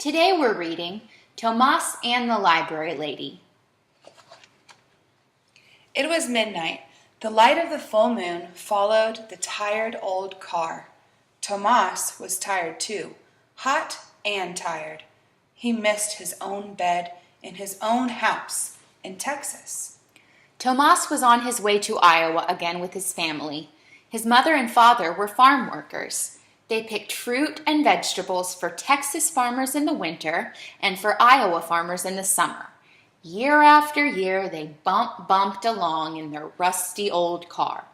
Today we're reading Tomas and the Library Lady. It was midnight. The light of the full moon followed the tired old car. Tomas was tired too, hot and tired. He missed his own bed in his own house in Texas. Tomas was on his way to Iowa again with his family. His mother and father were farm workers. They picked fruit and vegetables for Texas farmers in the winter and for Iowa farmers in the summer. Year after year, they bumped along in their rusty old car.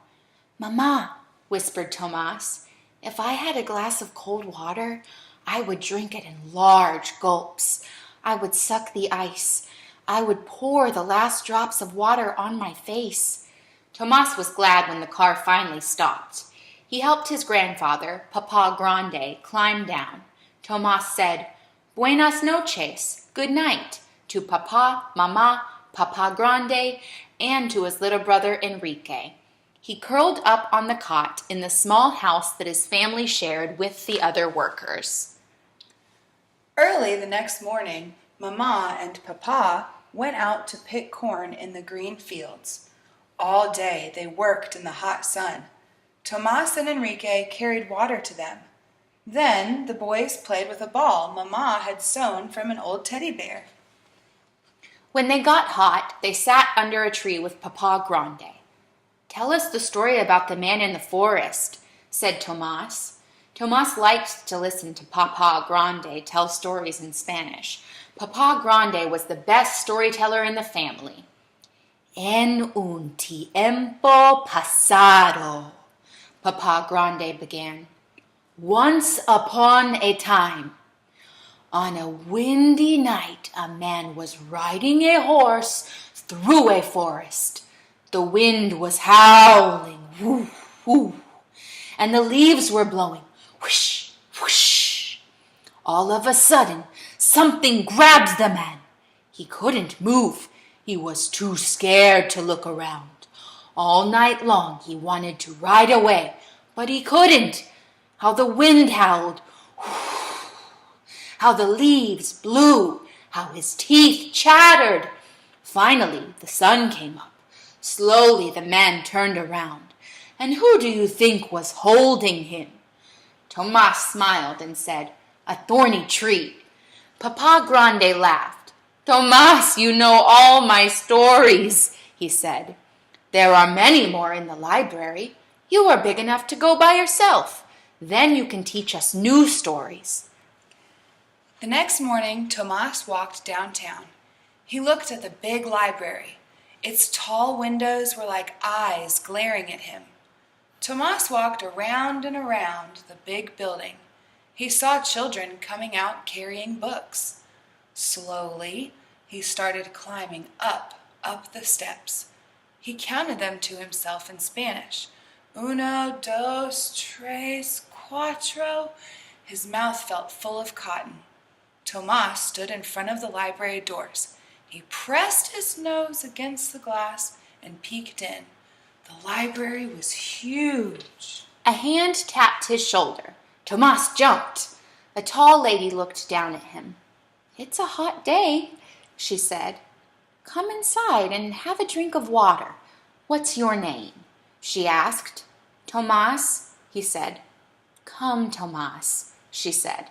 "Mama," whispered Tomas, "if I had a glass of cold water, I would drink it in large gulps. I would suck the ice. I would pour the last drops of water on my face." Tomas was glad when the car finally stopped. He helped his grandfather, Papa Grande, climb down. Tomas said, "Buenas noches, good night," to Papa, Mama, Papa Grande, and to his little brother Enrique. He curled up on the cot in the small house that his family shared with the other workers. Early the next morning, Mama and Papa went out to pick corn in the green fields. All day they worked in the hot sun. Tomas and Enrique carried water to them. Then the boys played with a ball Mama had sewn from an old teddy bear. When they got hot, they sat under a tree with Papa Grande. "Tell us the story about the man in the forest," said Tomas. Tomas liked to listen to Papa Grande tell stories in Spanish. Papa Grande was the best storyteller in the family. "En un tiempo pasado," Papa Grande began. "Once upon a time, on a windy night, a man was riding a horse through a forest. The wind was howling, whoo, whoo, and the leaves were blowing, whoosh, whoosh. All of a sudden, something grabbed the man. He couldn't move. He was too scared to look around. All night long he wanted to ride away, but he couldn't. How the wind howled, how the leaves blew, how his teeth chattered. Finally, the sun came up. Slowly the man turned around. And who do you think was holding him?" Tomas smiled and said, "A thorny tree." Papa Grande laughed. "Tomas, you know all my stories," he said. "There are many more in the library. You are big enough to go by yourself. Then you can teach us new stories." The next morning, Tomas walked downtown. He looked at the big library. Its tall windows were like eyes glaring at him. Tomas walked around and around the big building. He saw children coming out carrying books. Slowly, he started climbing up the steps. He counted them to himself in Spanish. "Uno, dos, tres, cuatro." His mouth felt full of cotton. Tomas stood in front of the library doors. He pressed his nose against the glass and peeked in. The library was huge. A hand tapped his shoulder. Tomas jumped. A tall lady looked down at him. "It's a hot day," she said. "Come inside and have a drink of water. What's your name?" she asked. "Tomas," he said. "Come, Tomas," she said.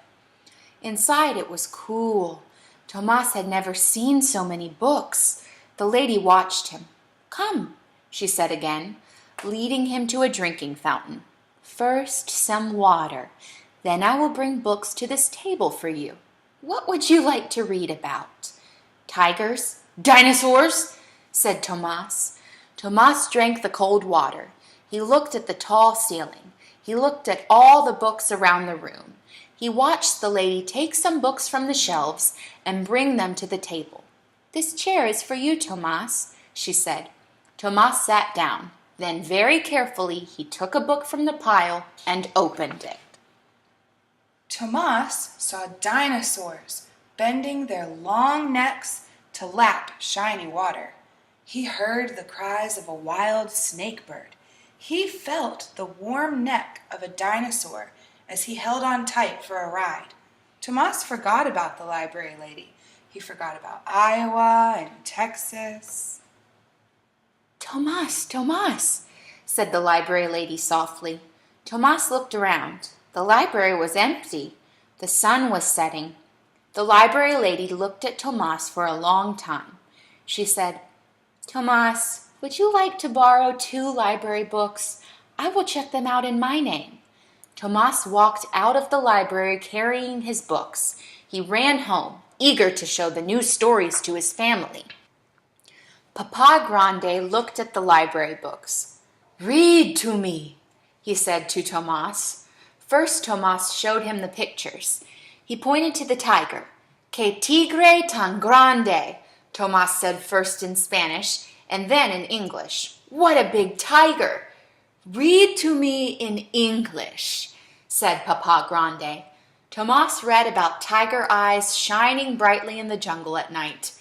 Inside it was cool. Tomas had never seen so many books. The lady watched him. "Come," she said again, leading him to a drinking fountain. "First some water. Then I will bring books to this table for you. What would you like to read about?" "Tigers? Dinosaurs?" said Tomas. Tomas drank the cold water. He looked at the tall ceiling. He looked at all the books around the room. He watched the lady take some books from the shelves and bring them to the table. "This chair is for you, Tomas," she said. Tomas sat down. Then very carefully he took a book from the pile and opened it. Tomas saw dinosaurs bending their long necks to lap shiny water. He heard the cries of a wild snake bird. He felt the warm neck of a dinosaur as he held on tight for a ride. Tomas forgot about the library lady. He forgot about Iowa and Texas. Tomas, Tomas, said the library lady softly. Tomas looked around. The library was empty. The sun was setting. The library lady looked at Tomas for a long time. She said, Tomas, would you like to borrow 2 library books? I will check them out in my name. Tomas walked out of the library carrying his books. He ran home, eager to show the new stories to his family. Papa Grande looked at the library books. Read to me, he said to Tomas. First, Tomas showed him the pictures. He pointed to the tiger. Que tigre tan grande, Tomas said first in Spanish and then in English. What a big tiger! Read to me in English, said Papa Grande. Tomas read about tiger eyes shining brightly in the jungle at night.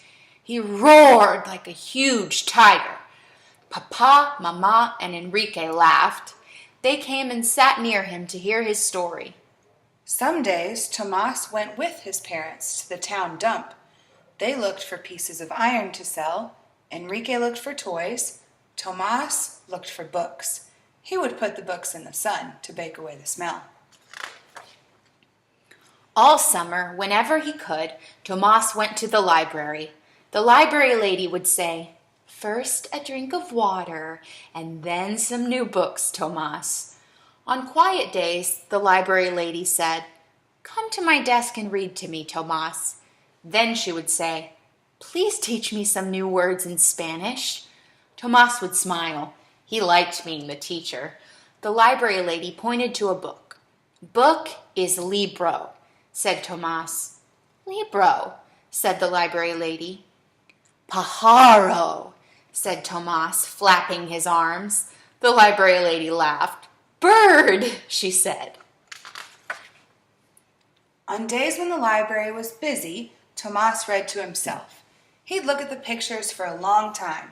He roared like a huge tiger. Papa, Mama, and Enrique laughed. They came and sat near him to hear his story. Some days, Tomas went with his parents to the town dump. They looked for pieces of iron to sell. Enrique looked for toys. Tomas looked for books. He would put the books in the sun to bake away the smell. All summer, whenever he could, Tomas went to the library. The library lady would say, First a drink of water, and then some new books, Tomas. On quiet days, the library lady said, Come to my desk and read to me, Tomas. Then she would say, Please teach me some new words in Spanish. Tomas would smile. He liked being the teacher. The library lady pointed to a book. Book is libro, said Tomas. Libro, said the library lady. Pájaro, said Tomas, flapping his arms. The library lady laughed. Bird, she said. On days when the library was busy, Tomas read to himself. He'd look at the pictures for a long time.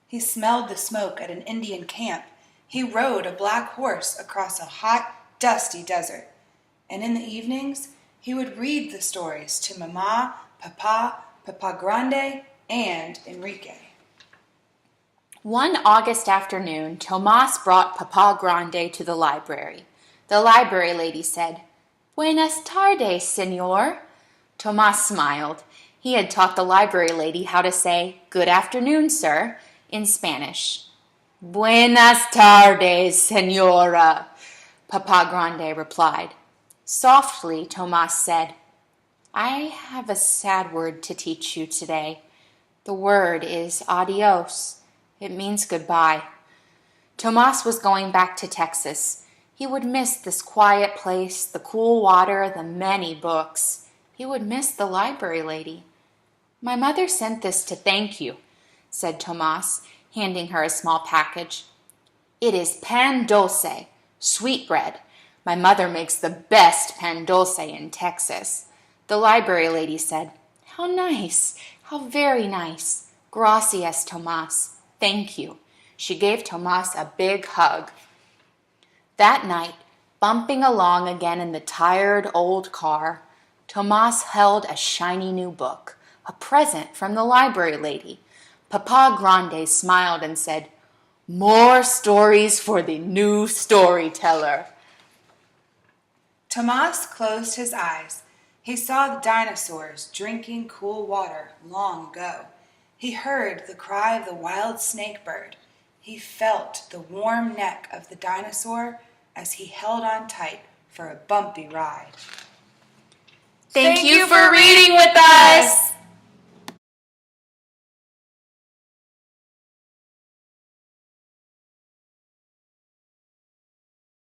He smelled the smoke at an Indian camp. He rode a black horse across a hot, dusty desert. And in the evenings, he would read the stories to Mama, Papa, Papa Grande, and Enrique. One August afternoon, Tomas brought Papa Grande to the library. The library lady said, Buenas tardes, señor. Tomas smiled. He had taught the library lady how to say, Good afternoon, sir, in Spanish. Buenas tardes, señora, Papa Grande replied. Softly, Tomas said, I have a sad word to teach you today. The word is adios. It means goodbye. Tomas was going back to Texas. He would miss this quiet place, the cool water, the many books. He would miss the library lady. My mother sent this to thank you, said Tomas, handing her a small package. It is pan dulce, sweet bread. My mother makes the best pan dulce in Texas. The library lady said, How nice, how very nice. Gracias, Tomas. Thank you. She gave Tomas a big hug. That night, bumping along again in the tired old car, Tomas held a shiny new book, a present from the library lady. Papa Grande smiled and said, More stories for the new storyteller. Tomas closed his eyes. He saw the dinosaurs drinking cool water long ago. He heard the cry of the wild snake bird. He felt the warm neck of the dinosaur as he held on tight for a bumpy ride. Thank you for reading with us.